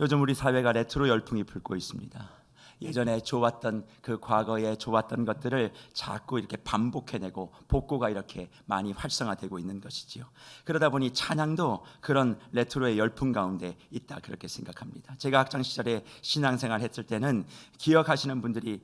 요즘 우리 사회가 레트로 열풍이 불고 있습니다. 예전에 좋았던 그 과거에 좋았던 것들을 자꾸 이렇게 반복해내고 복고가 이렇게 많이 활성화되고 있는 것이지요. 그러다 보니 찬양도 그런 레트로의 열풍 가운데 있다, 그렇게 생각합니다. 제가 학창 시절에 신앙생활 했을 때는 기억하시는 분들이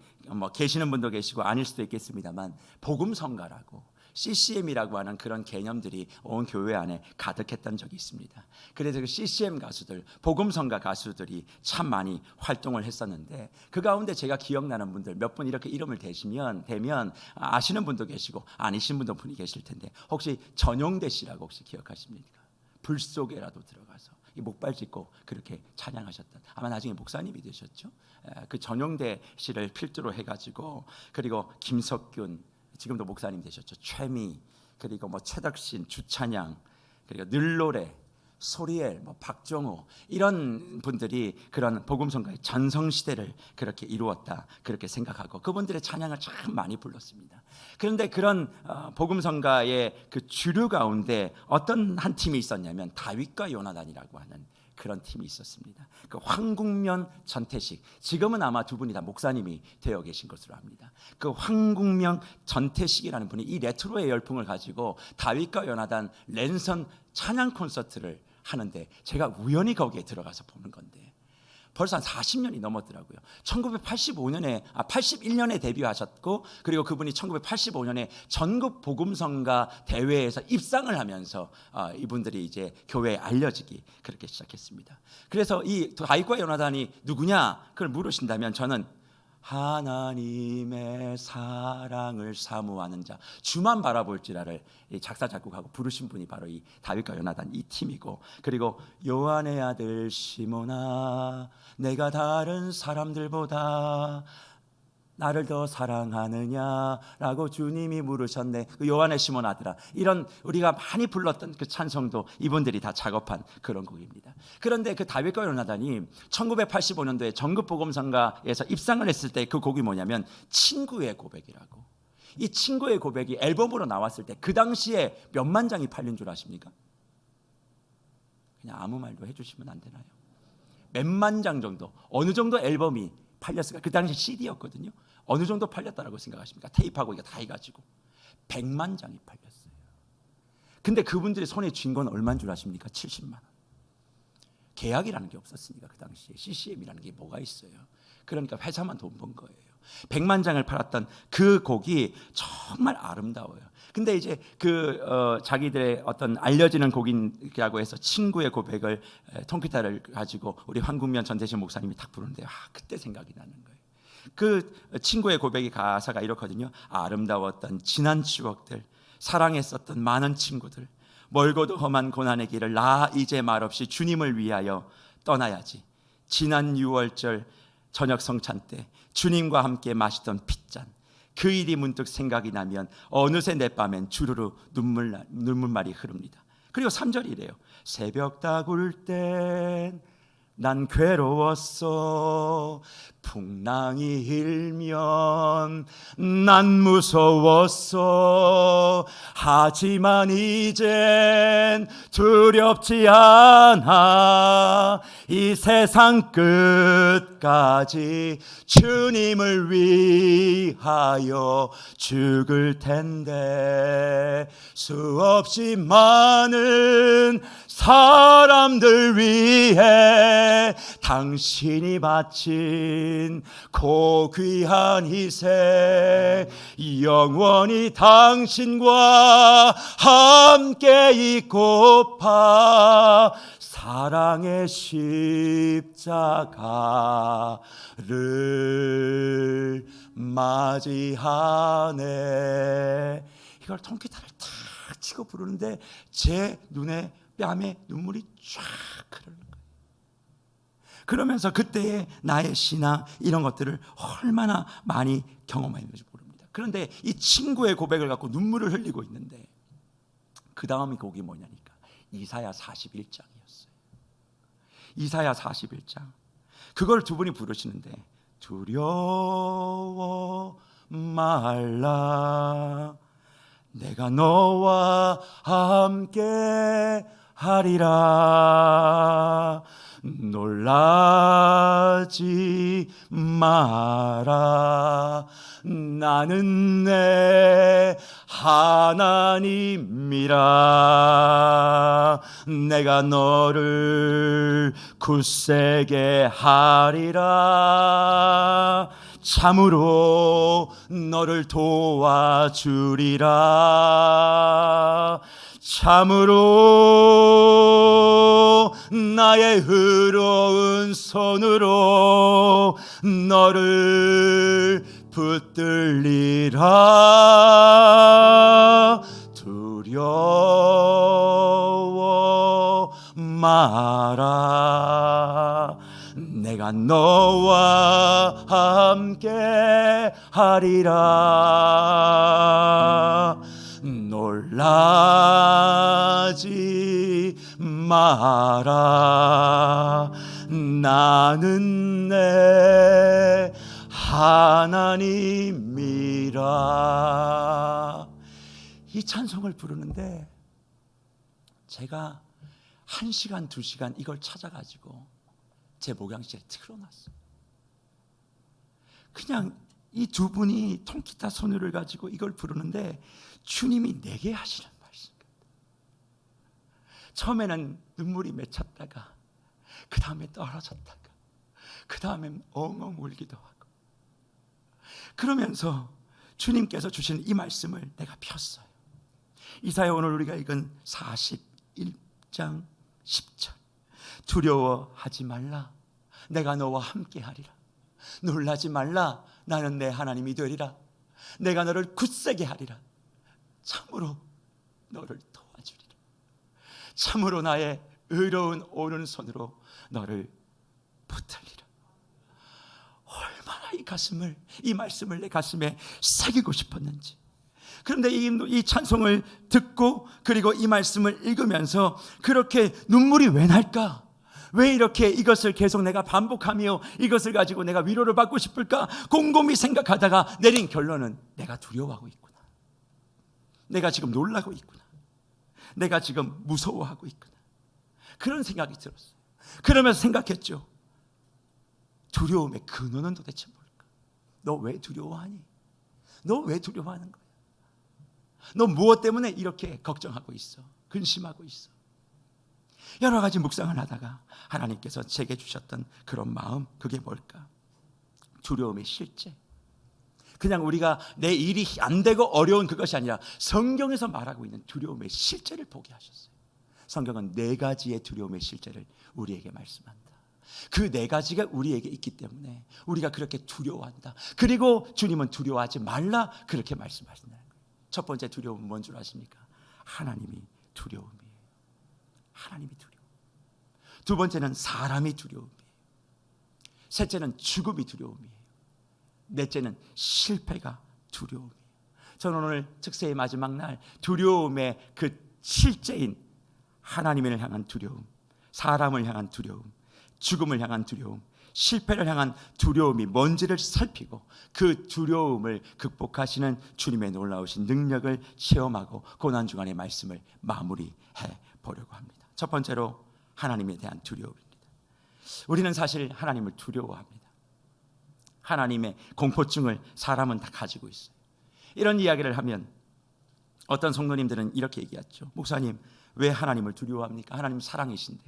계시는 분도 계시고 아닐 수도 있겠습니다만, 복음성가라고 CCM이라고 하는 그런 개념들이 온 교회 안에 가득했던 적이 있습니다. 그래서 그 CCM 가수들, 복음성가 가수들이 참 많이 활동을 했었는데, 그 가운데 제가 기억나는 분들 몇 분 이렇게 이름을 대면 아시는 분도 계시고 아니신 분도 분이 계실 텐데, 혹시 전용대 씨라고 혹시 기억하십니까? 불 속에라도 들어가서 이 목발 짚고 그렇게 찬양하셨던, 아마 나중에 목사님이 되셨죠. 그 전용대 씨를 필두로 해가지고, 그리고 김석균, 지금도 목사님 되셨죠. 최미, 그리고 최덕신, 주찬양, 그리고 늘노래, 소리엘, 박정호, 이런 분들이 그런 복음성가의 전성시대를 그렇게 이루었다, 그렇게 생각하고 그분들의 찬양을 참 많이 불렀습니다. 그런데 그런 복음성가의 그 주류 가운데 어떤 한 팀이 있었냐면 다윗과 요나단이라고 하는 그런 팀이 있었습니다. 그 황국면, 전태식, 지금은 아마 두 분이 다 목사님이 되어 계신 것으로 압니다. 그 황국면, 전태식이라는 분이 이 레트로의 열풍을 가지고 다윗과 요나단 랜선 찬양 콘서트를 하는데, 제가 우연히 거기에 들어가서 보는 건데 벌써 한 40년이 넘었더라고요. 81년에 데뷔하셨고, 그리고 그분이 1985년에 전국 복음성가 대회에서 입상을 하면서 이분들이 이제 교회에 알려지기 그렇게 시작했습니다. 그래서 이 다윗과 요나단이 누구냐 그걸 물으신다면, 저는 하나님의 사랑을 사모하는 자, 주만 바라볼지라를 작사 작곡하고 부르신 분이 바로 이 다윗과 요나단 이 팀이고, 그리고 요한의 아들 시몬아, 내가 다른 사람들보다 나를 더 사랑하느냐라고 주님이 물으셨네. 그 요한의 시몬 아들아, 이런 우리가 많이 불렀던 그 찬송도 이분들이 다 작업한 그런 곡입니다. 그런데 그 다윗과 요나단이 1985년도에 전국복음성가에서 입상을 했을 때 그 곡이 뭐냐면 친구의 고백이라고. 이 친구의 고백이 앨범으로 나왔을 때 그 당시에 몇만 장이 팔린 줄 아십니까? 그냥 아무 말도 해주시면 안 되나요? 몇만 장 정도, 어느 정도 앨범이 팔렸을까? 그 당시 CD였거든요. 어느 정도 팔렸다라고 생각하십니까? 테이프하고 이거 다 해가지고 100만 장이 팔렸어요. 근데 그분들이 손에 쥔 건 얼마인 줄 아십니까? 70만 원. 계약이라는 게 없었으니까 그 당시에 CCM이라는 게 뭐가 있어요. 그러니까 회사만 돈 번 거예요. 100만 장을 팔았던 그 곡이 정말 아름다워요. 근데 이제 자기들의 어떤 알려지는 곡이라고 해서 친구의 고백을 통기타를 가지고 우리 황국면, 전태식 목사님이 딱 부르는데, 그때 생각이 나는 거예요. 그 친구의 고백이 가사가 이렇거든요. 아름다웠던 지난 추억들, 사랑했었던 많은 친구들, 멀고도 험한 고난의 길을 나 이제 말없이 주님을 위하여 떠나야지. 지난 6월절 저녁 성찬 때 주님과 함께 마시던 핏잔, 그 일이 문득 생각이 나면 어느새 내 뺨엔 주르르 눈물말이 흐릅니다. 그리고 3절이래요. 새벽 다굴 땐 난 괴로웠어. 풍랑이 일면 난 무서웠어. 하지만 이젠 두렵지 않아. 이 세상 끝까지 주님을 위하여 죽을 텐데, 수없이 많은 사람들 위해 당신이 바친 고귀한 희생, 영원히 당신과 함께 있고파 사랑의 십자가를 맞이하네. 이걸 통기타를 탁 치고 부르는데 제 눈에 뺨에 눈물이 쫙 흐르는 거예요. 그러면서 그때의 나의 신앙, 이런 것들을 얼마나 많이 경험했는지 모릅니다. 그런데 이 친구의 고백을 갖고 눈물을 흘리고 있는데, 그 다음 곡이 뭐냐니까 이사야 41장이었어요. 이사야 41장. 그걸 두 분이 부르시는데, 두려워 말라, 내가 너와 함께 하리라. 놀라지 마라. 나는 내 하나님이라. 내가 너를 굳세게 하리라. 참으로 너를 도와주리라. 참으로 나의 의로운 손으로 너를 붙들리라. 두려워 마라. 내가 너와 함께 하리라. 놀라지 마라. 나는 내 하나님이라. 이 찬송을 부르는데 제가 1시간, 2시간 이걸 찾아가지고 제 목양실에 틀어놨어요. 그냥 이 두 분이 통기타 손을 가지고 이걸 부르는데 주님이 내게 하시는 말씀입니다. 처음에는 눈물이 맺혔다가 그 다음에 떨어졌다가 그 다음에 엉엉 울기도 하고, 그러면서 주님께서 주신 이 말씀을 내가 폈어요. 이사야 오늘 우리가 읽은 41장 10절. 두려워하지 말라. 내가 너와 함께 하리라. 놀라지 말라. 나는 내 하나님이 되리라. 내가 너를 굳세게 하리라. 참으로 너를 도와주리라. 참으로 나의 의로운 오른손으로 너를 붙들리라. 얼마나 이 말씀을 내 가슴에 새기고 싶었는지. 그런데 이 찬송을 듣고 그리고 이 말씀을 읽으면서 그렇게 눈물이 왜 날까? 왜 이렇게 이것을 계속 내가 반복하며 이것을 가지고 내가 위로를 받고 싶을까? 곰곰이 생각하다가 내린 결론은 내가 두려워하고 있구나. 내가 지금 놀라고 있구나. 내가 지금 무서워하고 있구나. 그런 생각이 들었어요. 그러면서 생각했죠. 두려움의 근원은 도대체 뭘까? 너 왜 두려워하니? 너 왜 두려워하는 거야? 너 무엇 때문에 이렇게 걱정하고 있어? 근심하고 있어? 여러 가지 묵상을 하다가 하나님께서 제게 주셨던 그런 마음, 그게 뭘까? 두려움의 실제. 그냥 우리가 내 일이 안 되고 어려운 그것이 아니라 성경에서 말하고 있는 두려움의 실제를 보게 하셨어요. 성경은 4가지의 두려움의 실제를 우리에게 말씀한다. 그 4가지가 우리에게 있기 때문에 우리가 그렇게 두려워한다. 그리고 주님은 두려워하지 말라 그렇게 말씀하신다는 거예요. 첫 번째 두려움은 뭔 줄 아십니까? 하나님이 두려움이에요. 하나님이 두려움. 두 번째는 사람이 두려움이에요. 셋째는 죽음이 두려움이에요. 넷째는 실패가 두려움이에요. 저는 오늘 특세의 마지막 날 두려움의 그 실제인 하나님을 향한 두려움, 사람을 향한 두려움, 죽음을 향한 두려움, 실패를 향한 두려움이 뭔지를 살피고 그 두려움을 극복하시는 주님의 놀라우신 능력을 체험하고 고난주간의 말씀을 마무리해 보려고 합니다. 첫 번째로 하나님에 대한 두려움입니다. 우리는 사실 하나님을 두려워합니다. 하나님의 공포증을 사람은 다 가지고 있어요. 이런 이야기를 하면 어떤 성도님들은 이렇게 얘기하죠. 목사님, 왜 하나님을 두려워합니까? 하나님 사랑이신데,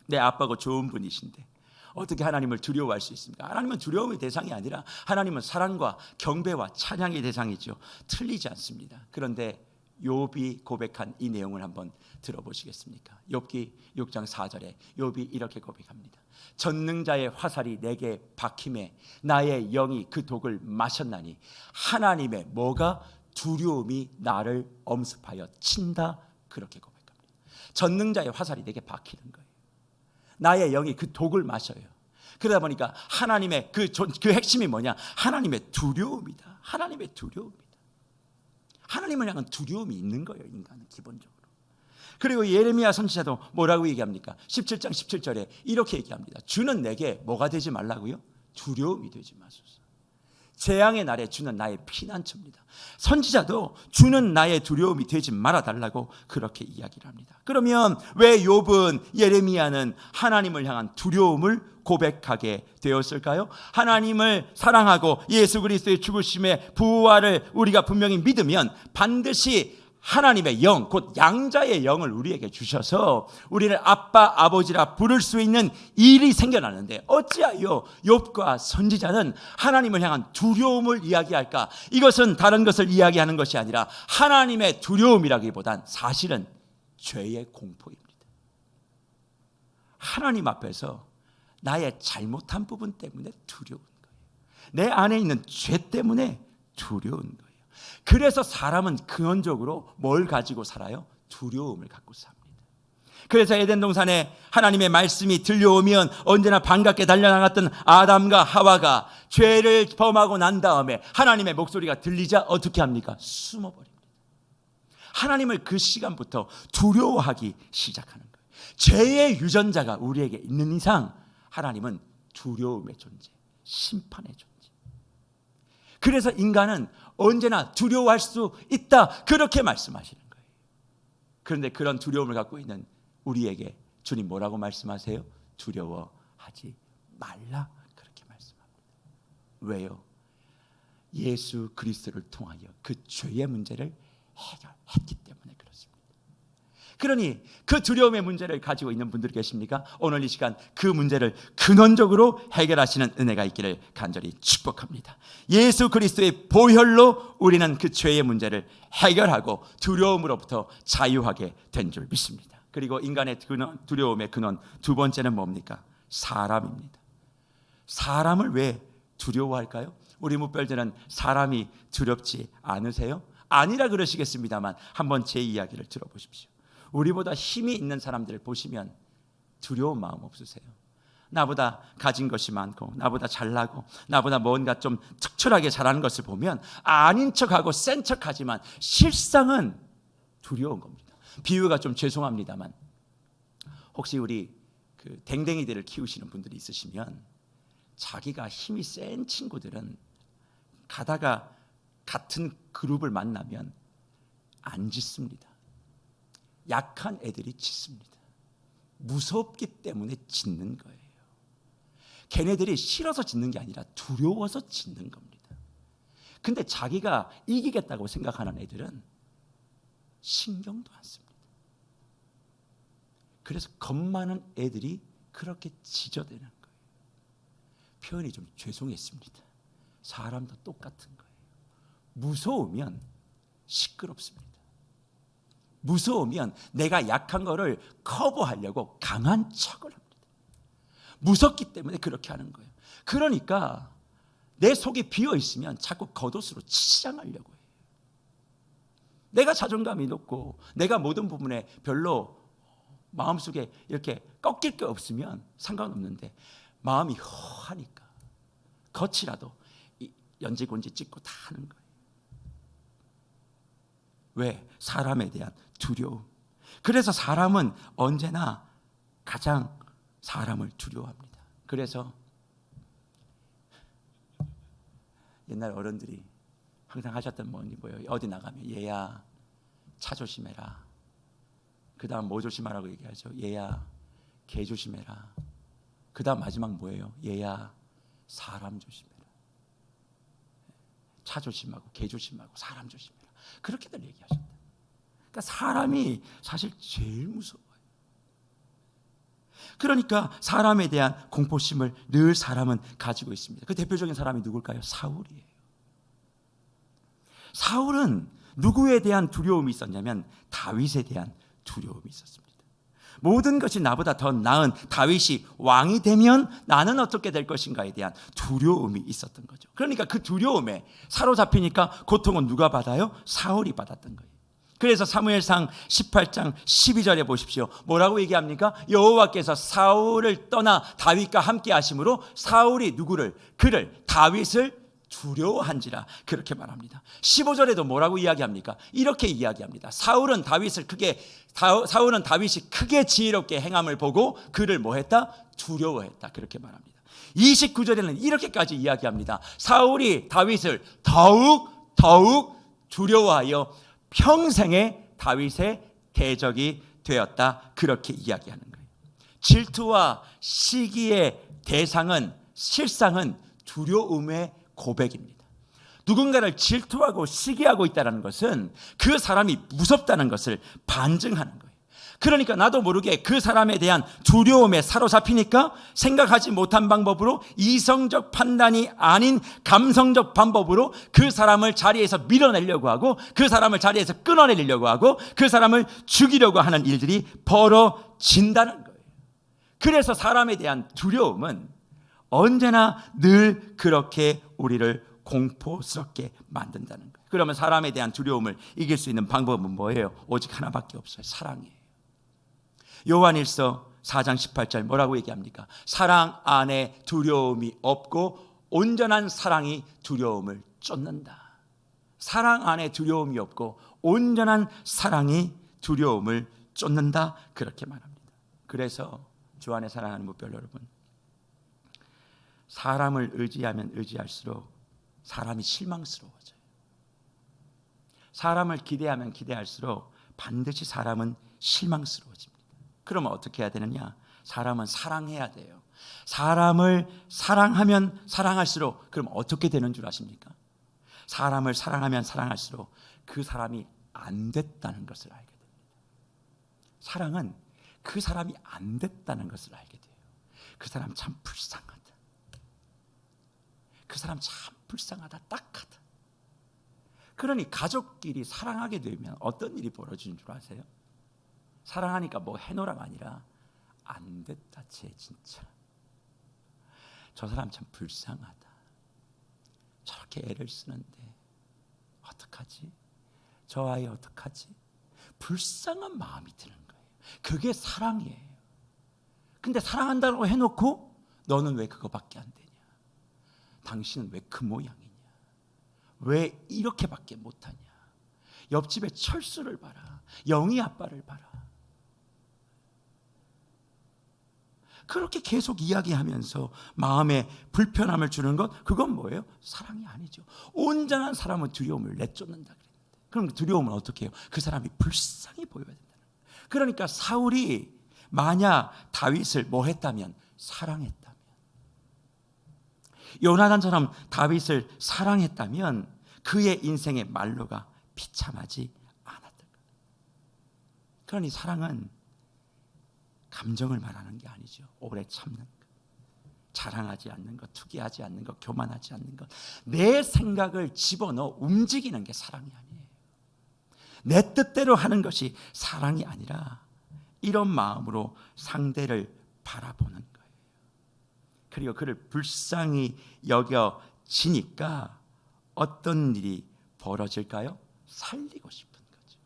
내 아빠고 좋은 분이신데 어떻게 하나님을 두려워할 수 있습니까? 하나님은 두려움의 대상이 아니라 하나님은 사랑과 경배와 찬양의 대상이죠. 틀리지 않습니다. 그런데 욥이 고백한 이 내용을 한번 들어보시겠습니까? 욥기 6장 4절에 욥이 이렇게 고백합니다. 전능자의 화살이 내게 박힘에 나의 영이 그 독을 마셨나니 하나님의 뭐가? 두려움이 나를 엄습하여 친다. 그렇게 고백합니다. 전능자의 화살이 내게 박히는 거예요. 나의 영이 그 독을 마셔요. 그러다 보니까 하나님의 그 핵심이 뭐냐? 하나님의 두려움이다. 하나님의 두려움이다. 하나님을 향한 두려움이 있는 거예요, 인간은 기본적으로. 그리고 예레미야 선지자도 뭐라고 얘기합니까? 17장 17절에 이렇게 얘기합니다. 주는 내게 뭐가 되지 말라고요? 두려움이 되지 마소서. 재앙의 날에 주는 나의 피난처입니다. 선지자도 주는 나의 두려움이 되지 말아달라고 그렇게 이야기를 합니다. 그러면 왜 욥은, 예레미야는 하나님을 향한 두려움을 고백하게 되었을까요? 하나님을 사랑하고 예수 그리스도의 죽으심의 부활을 우리가 분명히 믿으면 반드시 하나님의 영, 곧 양자의 영을 우리에게 주셔서 우리를 아빠, 아버지라 부를 수 있는 일이 생겨나는데, 어찌하여 욥과 선지자는 하나님을 향한 두려움을 이야기할까? 이것은 다른 것을 이야기하는 것이 아니라 하나님의 두려움이라기보단 사실은 죄의 공포입니다. 하나님 앞에서 나의 잘못한 부분 때문에 두려운 거예요. 내 안에 있는 죄 때문에 두려운 거예요. 그래서 사람은 근원적으로 뭘 가지고 살아요? 두려움을 갖고 삽니다. 그래서 에덴 동산에 하나님의 말씀이 들려오면 언제나 반갑게 달려나갔던 아담과 하와가 죄를 범하고 난 다음에 하나님의 목소리가 들리자 어떻게 합니까? 숨어버립니다. 하나님을 그 시간부터 두려워하기 시작하는 거예요. 죄의 유전자가 우리에게 있는 이상 하나님은 두려움의 존재, 심판의 존재. 그래서 인간은 언제나 두려워할 수 있다, 그렇게 말씀하시는 거예요. 그런데 그런 두려움을 갖고 있는 우리에게 주님 뭐라고 말씀하세요? 두려워하지 말라, 그렇게 말씀합니다. 왜요? 예수 그리스도를 통하여 그 죄의 문제를 해결했기 때문에 그렇습니다. 그러니 그 두려움의 문제를 가지고 있는 분들 계십니까? 오늘 이 시간 그 문제를 근원적으로 해결하시는 은혜가 있기를 간절히 축복합니다. 예수 그리스도의 보혈로 우리는 그 죄의 문제를 해결하고 두려움으로부터 자유하게 된 줄 믿습니다. 그리고 인간의 두려움의 근원 두 번째는 뭡니까? 사람입니다. 사람을 왜 두려워할까요? 우리 묵별들은 사람이 두렵지 않으세요? 아니라 그러시겠습니다만 한번 제 이야기를 들어보십시오. 우리보다 힘이 있는 사람들을 보시면 두려운 마음 없으세요? 나보다 가진 것이 많고 나보다 잘나고 나보다 뭔가 좀 특출하게 잘하는 것을 보면 아닌 척하고 센 척하지만 실상은 두려운 겁니다. 비유가 좀 죄송합니다만 혹시 우리 그 댕댕이들을 키우시는 분들이 있으시면 자기가 힘이 센 친구들은 가다가 같은 그룹을 만나면 안 짖습니다. 약한 애들이 짖습니다. 무섭기 때문에 짖는 거예요. 걔네들이 싫어서 짖는 게 아니라 두려워서 짖는 겁니다. 근데 자기가 이기겠다고 생각하는 애들은 신경도 안 씁니다. 그래서 겁 많은 애들이 그렇게 짖어대는 거예요. 표현이 좀 죄송했습니다. 사람도 똑같은 거예요. 무서우면 시끄럽습니다. 무서우면 내가 약한 거를 커버하려고 강한 척을 합니다. 무섭기 때문에 그렇게 하는 거예요. 그러니까 내 속이 비어 있으면 자꾸 겉옷으로 치장하려고 해요. 내가 자존감이 높고 내가 모든 부분에 별로 마음속에 이렇게 꺾일 게 없으면 상관없는데 마음이 허하니까 겉이라도 연지곤지 찍고 다 하는 거예요. 왜? 사람에 대한 두려움. 그래서 사람은 언제나 가장 사람을 두려워합니다. 그래서 옛날 어른들이 항상 하셨던 뭐예요? 어디 나가면 얘야 차 조심해라. 그 다음 뭐 조심하라고 얘기하죠? 얘야 개 조심해라. 그 다음 마지막 뭐예요? 얘야 사람 조심해라. 차 조심하고 개 조심하고 사람 조심해라. 그렇게들 얘기하셨다. 그러니까 사람이 사실 제일 무서워요. 그러니까 사람에 대한 공포심을 늘 사람은 가지고 있습니다. 그 대표적인 사람이 누굴까요? 사울이에요. 사울은 누구에 대한 두려움이 있었냐면 다윗에 대한 두려움이 있었습니다. 모든 것이 나보다 더 나은 다윗이 왕이 되면 나는 어떻게 될 것인가에 대한 두려움이 있었던 거죠. 그러니까 그 두려움에 사로잡히니까 고통은 누가 받아요? 사울이 받았던 거예요. 그래서 사무엘상 18장 12절에 보십시오. 뭐라고 얘기합니까? 여호와께서 사울을 떠나 다윗과 함께 하심으로 사울이 누구를? 그를 다윗을 두려워한지라 그렇게 말합니다. 15절에도 뭐라고 이야기합니까? 이렇게 이야기합니다. 사울은 다윗이 크게 지혜롭게 행함을 보고 그를 뭐했다? 두려워했다. 그렇게 말합니다. 29절에는 이렇게까지 이야기합니다. 사울이 다윗을 더욱 두려워하여 평생에 다윗의 대적이 되었다. 그렇게 이야기하는 거예요. 질투와 시기의 대상은 실상은 두려움의 고백입니다. 누군가를 질투하고 시기하고 있다는 것은 그 사람이 무섭다는 것을 반증하는 거예요. 그러니까 나도 모르게 그 사람에 대한 두려움에 사로잡히니까 생각하지 못한 방법으로, 이성적 판단이 아닌 감성적 방법으로 그 사람을 자리에서 밀어내려고 하고, 그 사람을 자리에서 끊어내려고 하고, 그 사람을 죽이려고 하는 일들이 벌어진다는 거예요. 그래서 사람에 대한 두려움은 언제나 늘 그렇게 우리를 공포스럽게 만든다는 거예요. 그러면 사람에 대한 두려움을 이길 수 있는 방법은 뭐예요? 오직 하나밖에 없어요. 사랑이에요. 요한일서 4장 18절 뭐라고 얘기합니까? 사랑 안에 두려움이 없고 온전한 사랑이 두려움을 쫓는다. 사랑 안에 두려움이 없고 온전한 사랑이 두려움을 쫓는다. 그렇게 말합니다. 그래서 주 안에 사랑하는 무별 여러분, 사람을 의지하면 의지할수록 사람이 실망스러워져요. 사람을 기대하면 기대할수록 반드시 사람은 실망스러워집니다. 그러면 어떻게 해야 되느냐? 사람은 사랑해야 돼요. 사람을 사랑하면 사랑할수록, 그럼 어떻게 되는 줄 아십니까? 사람을 사랑하면 사랑할수록 그 사람이 안 됐다는 것을 알게 됩니다. 사랑은 그 사람이 안 됐다는 것을 알게 돼요. 그 사람 참 불쌍하다. 그 사람 참 불쌍하다, 딱하다. 그러니 가족끼리 사랑하게 되면 어떤 일이 벌어지는 줄 아세요? 사랑하니까 뭐 해노라가 아니라 안 됐다, 쟤 진짜. 저 사람 참 불쌍하다. 저렇게 애를 쓰는데 어떡하지? 저 아이 어떡하지? 불쌍한 마음이 드는 거예요. 그게 사랑이에요. 근데 사랑한다고 해놓고 너는 왜 그거밖에 안 되냐? 당신은 왜 그 모양이냐? 왜 이렇게밖에 못하냐? 옆집에 철수를 봐라. 영희 아빠를 봐라. 그렇게 계속 이야기하면서 마음에 불편함을 주는 것, 그건 뭐예요? 사랑이 아니죠. 온전한 사람은 두려움을 내쫓는다 그랬는데, 그럼 두려움은 어떻게 해요? 그 사람이 불쌍히 보여야 된다는 거예요. 그러니까 사울이 만약 다윗을 뭐 했다면? 사랑했다면, 요나단처럼 다윗을 사랑했다면 그의 인생의 말로가 비참하지 않았다. 그러니 사랑은 감정을 말하는 게 아니죠. 오래 참는 것, 자랑하지 않는 것, 투기하지 않는 것, 교만하지 않는 것, 내 생각을 집어넣어 움직이는 게 사랑이 아니에요. 내 뜻대로 하는 것이 사랑이 아니라 이런 마음으로 상대를 바라보는 거예요. 그리고 그를 불쌍히 여겨지니까 어떤 일이 벌어질까요? 살리고 싶은 거죠.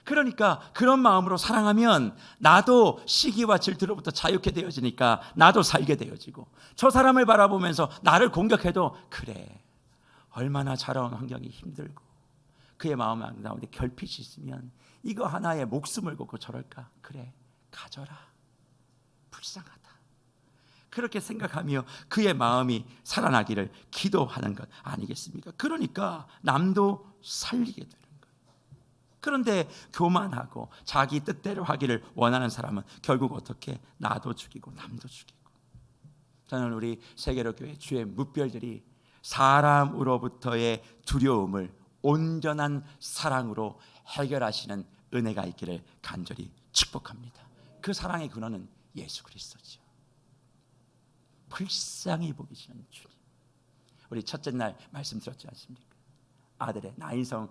그러니까 그런 마음으로 사랑하면 나도 시기와 질투로부터 자유케 되어지니까 나도 살게 되어지고, 저 사람을 바라보면서 나를 공격해도 그래, 얼마나 자라온 환경이 힘들고 그의 마음 가운데 결핍이 있으면 이거 하나에 목숨을 걸고 저럴까? 그래, 가져라. 불쌍하다. 그렇게 생각하며 그의 마음이 살아나기를 기도하는 것 아니겠습니까? 그러니까 남도 살리게 되는 거예요. 그런데 교만하고 자기 뜻대로 하기를 원하는 사람은 결국 어떻게? 나도 죽이고 남도 죽이고. 저는 우리 세계로 교회 주의 무별들이 사람으로부터의 두려움을 온전한 사랑으로 해결하시는 은혜가 있기를 간절히 축복합니다. 그 사랑의 근원은 예수 그리스도죠. 불쌍히 보이시는 주님. 우리 첫째 날 말씀 들었지 않습니까? 아들의 나인성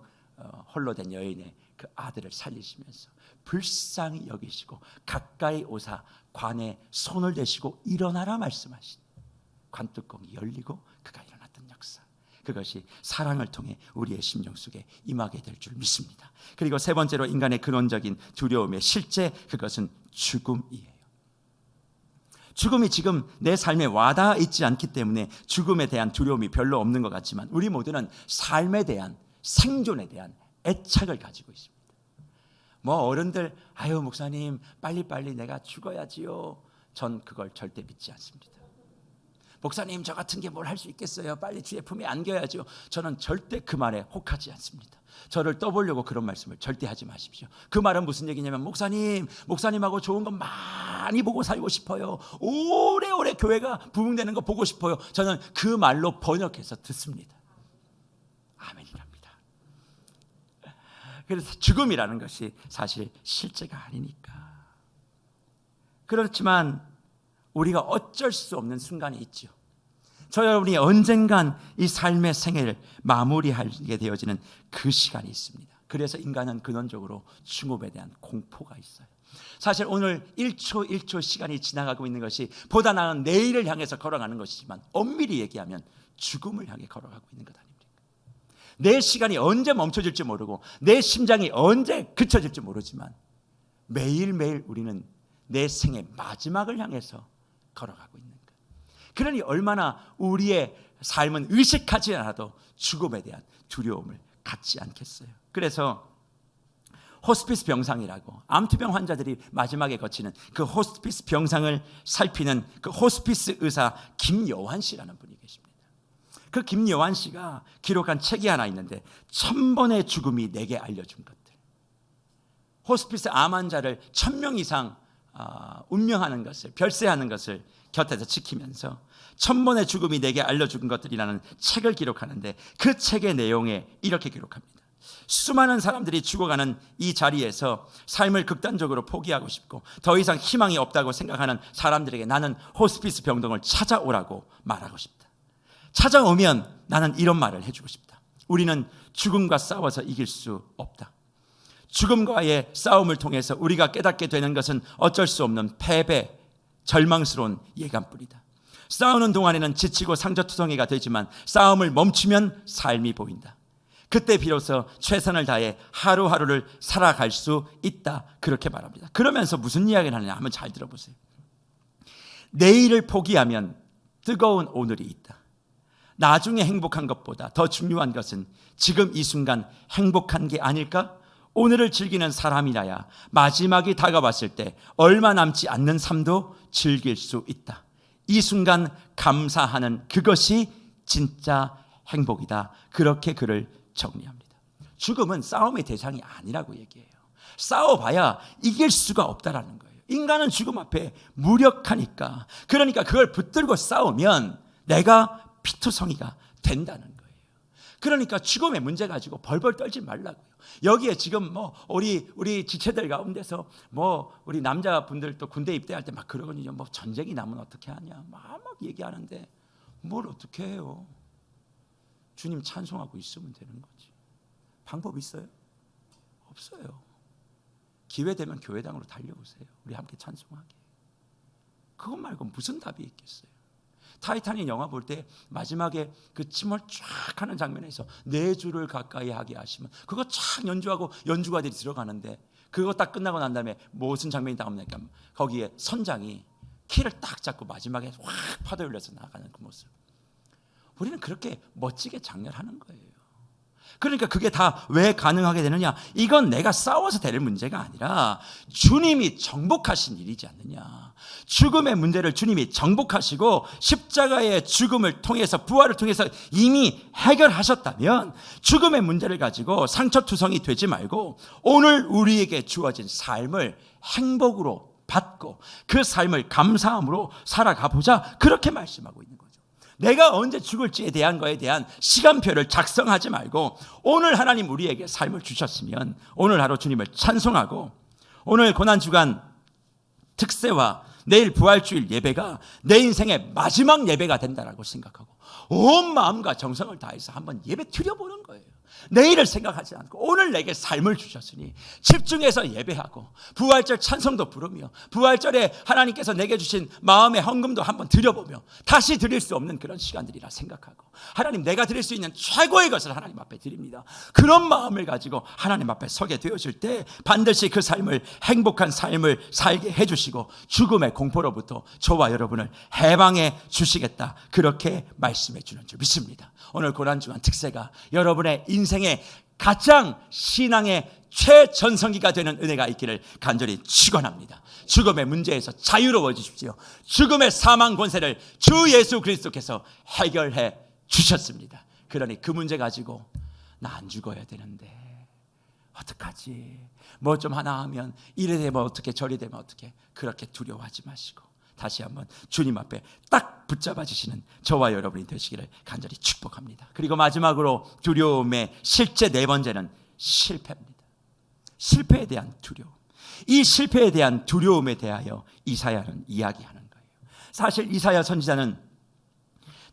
홀로 된 여인의 그 아들을 살리시면서 불쌍히 여기시고 가까이 오사 관에 손을 대시고 일어나라 말씀하신 관뚜껑이 열리고 그가 일어났던 역사, 그것이 사랑을 통해 우리의 심령 속에 임하게 될 줄 믿습니다. 그리고 세 번째로 인간의 근원적인 두려움의 실제, 그것은 죽음이에요. 죽음이 지금 내 삶에 와닿아 있지 않기 때문에 죽음에 대한 두려움이 별로 없는 것 같지만 우리 모두는 삶에 대한, 생존에 대한 애착을 가지고 있습니다. 뭐 어른들, 아유 목사님 빨리빨리 내가 죽어야지요, 전 그걸 절대 믿지 않습니다. 목사님, 저 같은 게 뭘 할 수 있겠어요? 빨리 주의 품에 안겨야죠. 저는 절대 그 말에 혹하지 않습니다. 저를 떠보려고 그런 말씀을 절대 하지 마십시오. 그 말은 무슨 얘기냐면, 목사님하고 좋은 거 많이 보고 살고 싶어요. 오래오래 교회가 부흥되는 거 보고 싶어요. 저는 그 말로 번역해서 듣습니다. 아멘이랍니다. 그래서 죽음이라는 것이 사실 실제가 아니니까. 그렇지만 우리가 어쩔 수 없는 순간이 있죠. 저 여러분이 언젠간 이 삶의 생애를 마무리하게 되어지는 그 시간이 있습니다. 그래서 인간은 근원적으로 죽음에 대한 공포가 있어요. 사실 오늘 1초 1초 시간이 지나가고 있는 것이 보다 나은 내일을 향해서 걸어가는 것이지만, 엄밀히 얘기하면 죽음을 향해 걸어가고 있는 것 아닙니까? 내 시간이 언제 멈춰질지 모르고 내 심장이 언제 그쳐질지 모르지만, 매일매일 우리는 내 생의 마지막을 향해서 걸어가고 있는 것. 그러니 얼마나 우리의 삶은 의식하지 않아도 죽음에 대한 두려움을 갖지 않겠어요. 그래서 호스피스 병상이라고, 암투병 환자들이 마지막에 거치는 그 호스피스 병상을 살피는 그 호스피스 의사 김여환 씨라는 분이 계십니다. 그 김여환 씨가 기록한 책이 하나 있는데, 1000번의 죽음이 내게 알려준 것들. 호스피스 암 환자를 1000명 이상 운명하는 것을, 별세하는 것을 곁에서 지키면서 1000번의 죽음이 내게 알려준 것들이라는 책을 기록하는데, 그 책의 내용에 이렇게 기록합니다. 수많은 사람들이 죽어가는 이 자리에서 삶을 극단적으로 포기하고 싶고 더 이상 희망이 없다고 생각하는 사람들에게 나는 호스피스 병동을 찾아오라고 말하고 싶다. 찾아오면 나는 이런 말을 해주고 싶다. 우리는 죽음과 싸워서 이길 수 없다. 죽음과의 싸움을 통해서 우리가 깨닫게 되는 것은 어쩔 수 없는 패배, 절망스러운 예감뿐이다. 싸우는 동안에는 지치고 상처투성이가 되지만 싸움을 멈추면 삶이 보인다. 그때 비로소 최선을 다해 하루하루를 살아갈 수 있다. 그렇게 말합니다. 그러면서 무슨 이야기를 하느냐 한번 잘 들어보세요. 내일을 포기하면 뜨거운 오늘이 있다. 나중에 행복한 것보다 더 중요한 것은 지금 이 순간 행복한 게 아닐까? 오늘을 즐기는 사람이라야 마지막이 다가왔을 때 얼마 남지 않는 삶도 즐길 수 있다. 이 순간 감사하는 그것이 진짜 행복이다. 그렇게 그를 정리합니다. 죽음은 싸움의 대상이 아니라고 얘기해요. 싸워봐야 이길 수가 없다라는 거예요. 인간은 죽음 앞에 무력하니까. 그러니까 그걸 붙들고 싸우면 내가 피투성이가 된다는 거예요. 그러니까 죽음의 문제 가지고 벌벌 떨지 말라고요. 여기에 지금 우리 지체들 가운데서 우리 남자분들 또 군대 입대할 때 막 그러거든요. 전쟁이 나면 어떻게 하냐 막 얘기하는데, 뭘 어떻게 해요? 주님 찬송하고 있으면 되는 거지. 방법 있어요? 없어요. 기회 되면 교회당으로 달려오세요. 우리 함께 찬송하게. 그것 말고 무슨 답이 있겠어요? 타이타닉 영화 볼 때 마지막에 그 침을 쫙 하는 장면에서 내 주를 가까이 하게 하시면, 그거 쫙 연주하고 연주가들이 들어가는데, 그거 딱 끝나고 난 다음에 무슨 장면이 나옵니까? 거기에 선장이 키를 딱 잡고 마지막에 확 파도 열려서 나가는 그 모습. 우리는 그렇게 멋지게 장렬하는 거예요. 그러니까 그게 다 왜 가능하게 되느냐? 이건 내가 싸워서 될 문제가 아니라 주님이 정복하신 일이지 않느냐. 죽음의 문제를 주님이 정복하시고 십자가의 죽음을 통해서, 부활을 통해서 이미 해결하셨다면, 죽음의 문제를 가지고 상처투성이 되지 말고 오늘 우리에게 주어진 삶을 행복으로 받고 그 삶을 감사함으로 살아가 보자. 그렇게 말씀하고 있는 거예요. 내가 언제 죽을지에 대한 거에 대한 시간표를 작성하지 말고, 오늘 하나님 우리에게 삶을 주셨으면 오늘 하루 주님을 찬송하고, 오늘 고난주간 특세와 내일 부활주일 예배가 내 인생의 마지막 예배가 된다라고 생각하고 온 마음과 정성을 다해서 한번 예배 드려보는 거예요. 내일을 생각하지 않고 오늘 내게 삶을 주셨으니 집중해서 예배하고 부활절 찬송도 부르며 부활절에 하나님께서 내게 주신 마음의 헌금도 한번 드려보며 다시 드릴 수 없는 그런 시간들이라 생각하고, 하나님 내가 드릴 수 있는 최고의 것을 하나님 앞에 드립니다. 그런 마음을 가지고 하나님 앞에 서게 되어질 때 반드시 그 삶을, 행복한 삶을 살게 해주시고 죽음의 공포로부터 저와 여러분을 해방해 주시겠다. 그렇게 말씀해 주는 줄 믿습니다. 오늘 고난주간 특세가 여러분의 인생의 가장 신앙의 최전성기가 되는 은혜가 있기를 간절히 축원합니다. 죽음의 문제에서 자유로워 주십시오. 죽음의 사망 권세를 주 예수 그리스도께서 해결해 주셨습니다. 그러니 그 문제 가지고 나 안 죽어야 되는데 어떡하지? 뭐 좀 하나 하면 이래 되면 어떻게 저래 되면 어떻게, 그렇게 두려워하지 마시고 다시 한번 주님 앞에 딱 붙잡아 주시는 저와 여러분이 되시기를 간절히 축복합니다. 그리고 마지막으로 두려움의 실제 네 번째는 실패입니다. 실패에 대한 두려움. 이 실패에 대한 두려움에 대하여 이사야는 이야기하는 거예요. 사실 이사야 선지자는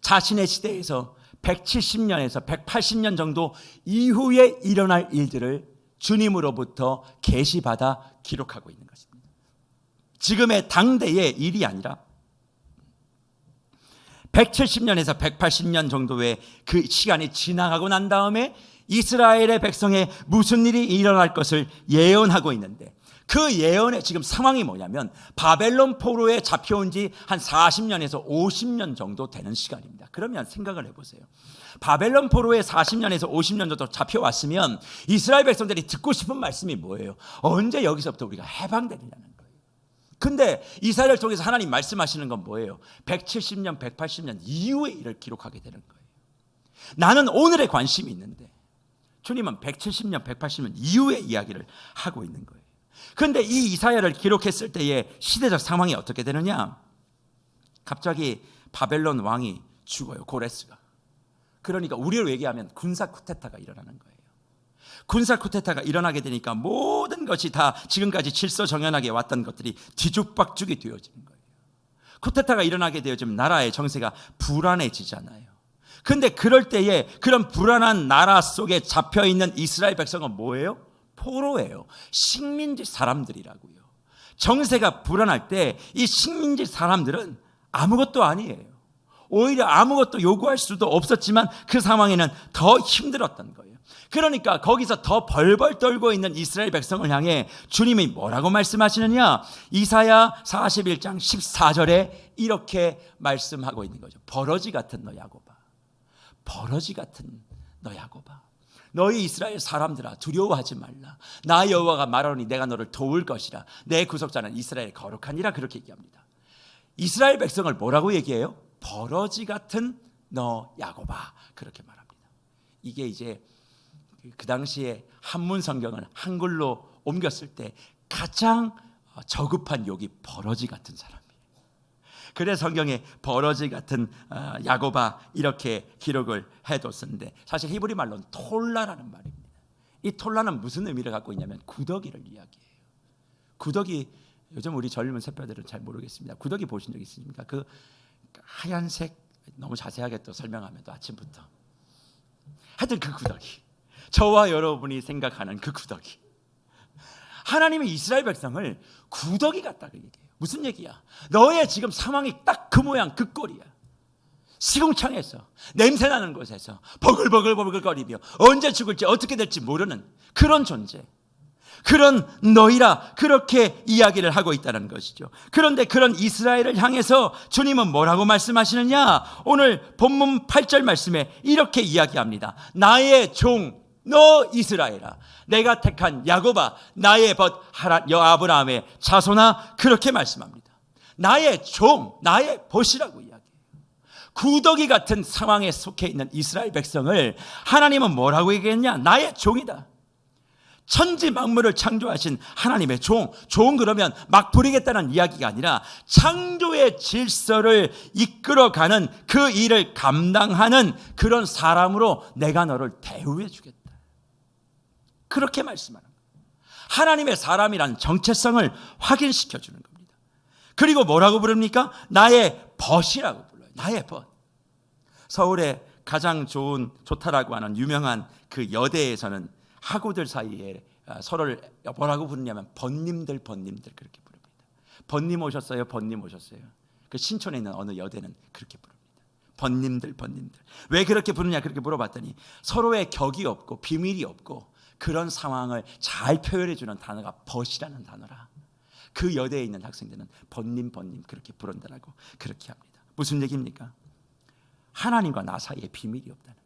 자신의 시대에서 170년에서 180년 정도 이후에 일어날 일들을 주님으로부터 계시받아 기록하고 있는 것입니다. 지금의 당대의 일이 아니라 170년에서 180년 정도의 그 시간이 지나가고 난 다음에 이스라엘의 백성에 무슨 일이 일어날 것을 예언하고 있는데, 그 예언의 지금 상황이 뭐냐면 바벨론 포로에 잡혀온 지 한 40년에서 50년 정도 되는 시간입니다. 그러면 생각을 해보세요. 바벨론 포로에 40년에서 50년 정도 잡혀왔으면 이스라엘 백성들이 듣고 싶은 말씀이 뭐예요? 언제 여기서부터 우리가 해방되리라는 거예요. 근데 이사야를 통해서 하나님 말씀하시는 건 뭐예요? 170년, 180년 이후의 일을 기록하게 되는 거예요. 나는 오늘에 관심이 있는데 주님은 170년, 180년 이후의 이야기를 하고 있는 거예요. 그런데 이 이사야를 기록했을 때의 시대적 상황이 어떻게 되느냐? 갑자기 바벨론 왕이 죽어요. 고레스가. 그러니까 우리로 얘기하면 군사 쿠데타가 일어나는 거예요. 군사 쿠데타가 일어나게 되니까 모든 것이 다 지금까지 질서 정연하게 왔던 것들이 뒤죽박죽이 되어지는 거예요. 쿠데타가 일어나게 되어지면 나라의 정세가 불안해지잖아요. 그런데 그럴 때에 그런 불안한 나라 속에 잡혀있는 이스라엘 백성은 뭐예요? 포로예요. 식민지 사람들이라고요. 정세가 불안할 때 이 식민지 사람들은 아무것도 아니에요. 오히려 아무것도 요구할 수도 없었지만 그 상황에는 더 힘들었던 거예요. 그러니까 거기서 더 벌벌 떨고 있는 이스라엘 백성을 향해 주님이 뭐라고 말씀하시느냐? 이사야 41장 14절에 이렇게 말씀하고 있는 거죠. 버러지 같은 너 야곱아, 버러지 같은 너 야곱아, 너희 이스라엘 사람들아 두려워하지 말라. 나 여호와가 말하노니 내가 너를 도울 것이라. 내 구속자는 이스라엘 거룩하니라. 그렇게 얘기합니다. 이스라엘 백성을 뭐라고 얘기해요? 버러지 같은 너 야곱아, 그렇게 말합니다. 이게 이제 그 당시에 한문 성경을 한글로 옮겼을 때 가장 저급한 욕이 버러지 같은 사람이에요. 그래서 성경에 버러지 같은 야곱아 이렇게 기록을 해뒀었는데, 사실 히브리 말로는 톨라라는 말입니다. 이 톨라는 무슨 의미를 갖고 있냐면 구더기를 이야기해요. 구더기, 요즘 우리 젊은 세대들은 잘 모르겠습니다. 구더기 보신 적 있습니까? 그 하얀색, 너무 자세하게 또 설명하면 또 아침부터, 하여튼 그 구더기, 저와 여러분이 생각하는 그 구더기, 하나님이 이스라엘 백성을 구더기 같다고 얘기해요. 무슨 얘기야? 너의 지금 상황이 딱 그 모양 그 꼴이야. 시궁창에서 냄새나는 곳에서 버글버글거리며 언제 죽을지 어떻게 될지 모르는 그런 존재, 그런 너희라, 그렇게 이야기를 하고 있다는 것이죠. 그런데 그런 이스라엘을 향해서 주님은 뭐라고 말씀하시느냐? 오늘 본문 8절 말씀에 이렇게 이야기합니다. 나의 종 너 이스라엘아, 내가 택한 야곱아, 나의 벗 아브라함의 자손아, 그렇게 말씀합니다. 나의 종, 나의 벗이라고 이야기해요. 구더기 같은 상황에 속해 있는 이스라엘 백성을 하나님은 뭐라고 얘기했냐? 나의 종이다. 천지 만물을 창조하신 하나님의 종. 종 그러면 막 부리겠다는 이야기가 아니라 창조의 질서를 이끌어가는 그 일을 감당하는 그런 사람으로 내가 너를 대우해 주겠다. 그렇게 말씀하는 거예요. 하나님의 사람이란 정체성을 확인시켜 주는 겁니다. 그리고 뭐라고 부릅니까? 나의 벗이라고 불러요. 나의 벗. 서울에 가장 좋다라고 하는 유명한 그 여대에서는 학우들 사이에 서로를 뭐라고 부르냐면 번님들 그렇게 부릅니다. 번님 오셨어요? 번님 오셨어요? 그 신촌에 있는 어느 여대는 그렇게 부릅니다. 번님들. 왜 그렇게 부르냐 그렇게 물어봤더니 서로의 격이 없고 비밀이 없고 그런 상황을 잘 표현해 주는 단어가 벗이라는 단어라. 그 여대에 있는 학생들은 번님 그렇게 부른다라고 그렇게 합니다. 무슨 얘기입니까? 하나님과 나 사이에 비밀이 없다는 거예요.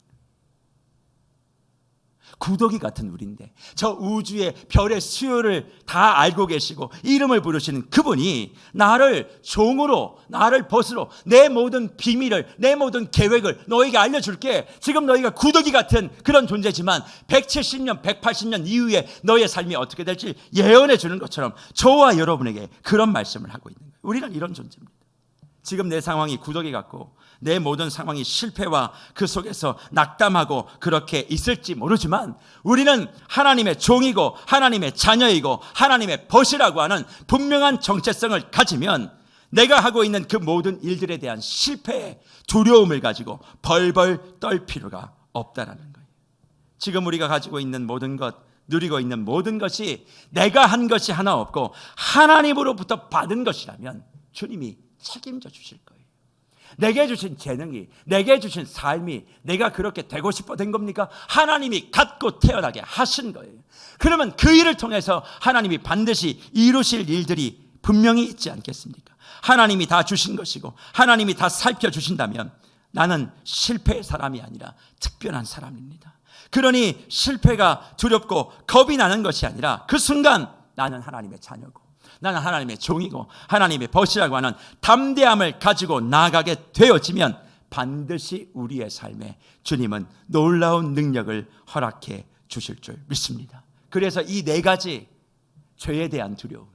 구더기 같은 우리인데 저 우주의 별의 수요를 다 알고 계시고 이름을 부르시는 그분이 나를 종으로, 나를 벗으로 내 모든 비밀을, 내 모든 계획을 너에게 알려줄게. 지금 너희가 구더기 같은 그런 존재지만 170년, 180년 이후에 너의 삶이 어떻게 될지 예언해 주는 것처럼 저와 여러분에게 그런 말씀을 하고 있는 거예요. 우리는 이런 존재입니다. 지금 내 상황이 구더기 같고 내 모든 상황이 실패와 그 속에서 낙담하고 그렇게 있을지 모르지만 우리는 하나님의 종이고 하나님의 자녀이고 하나님의 벗이라고 하는 분명한 정체성을 가지면 내가 하고 있는 그 모든 일들에 대한 실패의 두려움을 가지고 벌벌 떨 필요가 없다라는 거예요. 지금 우리가 가지고 있는 모든 것, 누리고 있는 모든 것이 내가 한 것이 하나 없고 하나님으로부터 받은 것이라면 주님이 책임져 주실 거예요. 내게 주신 재능이, 내게 주신 삶이 내가 그렇게 되고 싶어 된 겁니까? 하나님이 갖고 태어나게 하신 거예요. 그러면 그 일을 통해서 하나님이 반드시 이루실 일들이 분명히 있지 않겠습니까? 하나님이 다 주신 것이고 하나님이 다 살펴주신다면 나는 실패의 사람이 아니라 특별한 사람입니다. 그러니 실패가 두렵고 겁이 나는 것이 아니라 그 순간 나는 하나님의 자녀고 나는 하나님의 종이고 하나님의 벗이라고 하는 담대함을 가지고 나아가게 되어지면 반드시 우리의 삶에 주님은 놀라운 능력을 허락해 주실 줄 믿습니다. 그래서 이 네 가지 죄에 대한 두려움,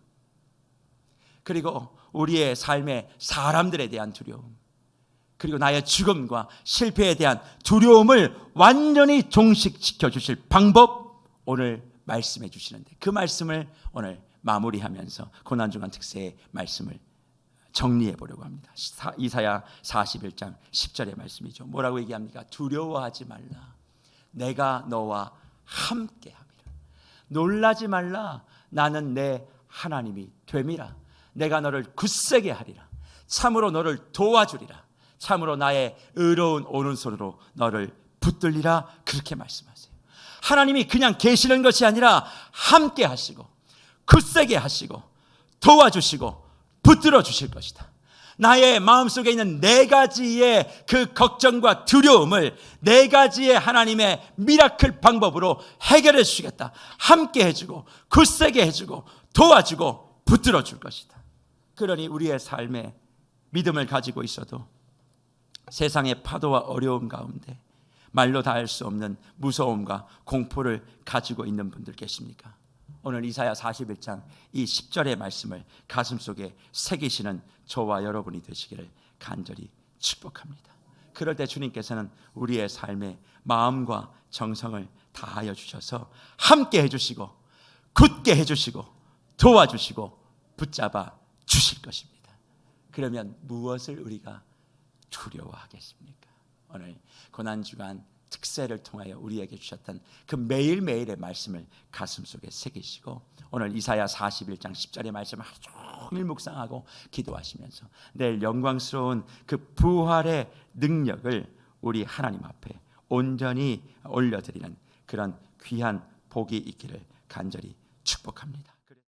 그리고 우리의 삶의 사람들에 대한 두려움, 그리고 나의 죽음과 실패에 대한 두려움을 완전히 종식시켜 주실 방법 오늘 말씀해 주시는데 그 말씀을 오늘 마무리하면서 고난주간 특세의 말씀을 정리해 보려고 합니다. 이사야 41장 10절의 말씀이죠. 뭐라고 얘기합니까? 두려워하지 말라. 내가 너와 함께 함이라. 놀라지 말라. 나는 내 하나님이 됨이라. 내가 너를 굳세게 하리라. 참으로 너를 도와주리라. 참으로 나의 의로운 오른손으로 너를 붙들리라. 그렇게 말씀하세요. 하나님이 그냥 계시는 것이 아니라 함께 하시고 굳세게 하시고 도와주시고 붙들어 주실 것이다. 나의 마음속에 있는 네 가지의 그 걱정과 두려움을 네 가지의 하나님의 미라클 방법으로 해결해 주시겠다. 함께 해주고 굳세게 해주고 도와주고 붙들어 줄 것이다. 그러니 우리의 삶에 믿음을 가지고 있어도 세상의 파도와 어려움 가운데 말로 다 할 수 없는 무서움과 공포를 가지고 있는 분들 계십니까? 오늘 이사야 41장 이 10절의 말씀을 가슴속에 새기시는 저와 여러분이 되시기를 간절히 축복합니다. 그럴 때 주님께서는 우리의 삶에 마음과 정성을 다하여 주셔서 함께 해주시고 굳게 해주시고 도와주시고 붙잡아 주실 것입니다. 그러면 무엇을 우리가 두려워하겠습니까? 오늘 고난주간 특세를 통하여 우리에게 주셨던 그 매일매일의 말씀을 가슴속에 새기시고 오늘 이사야 41장 10절의 말씀을 하루 종일 묵상하고 기도하시면서 내일 영광스러운 그 부활의 능력을 우리 하나님 앞에 온전히 올려드리는 그런 귀한 복이 있기를 간절히 축복합니다.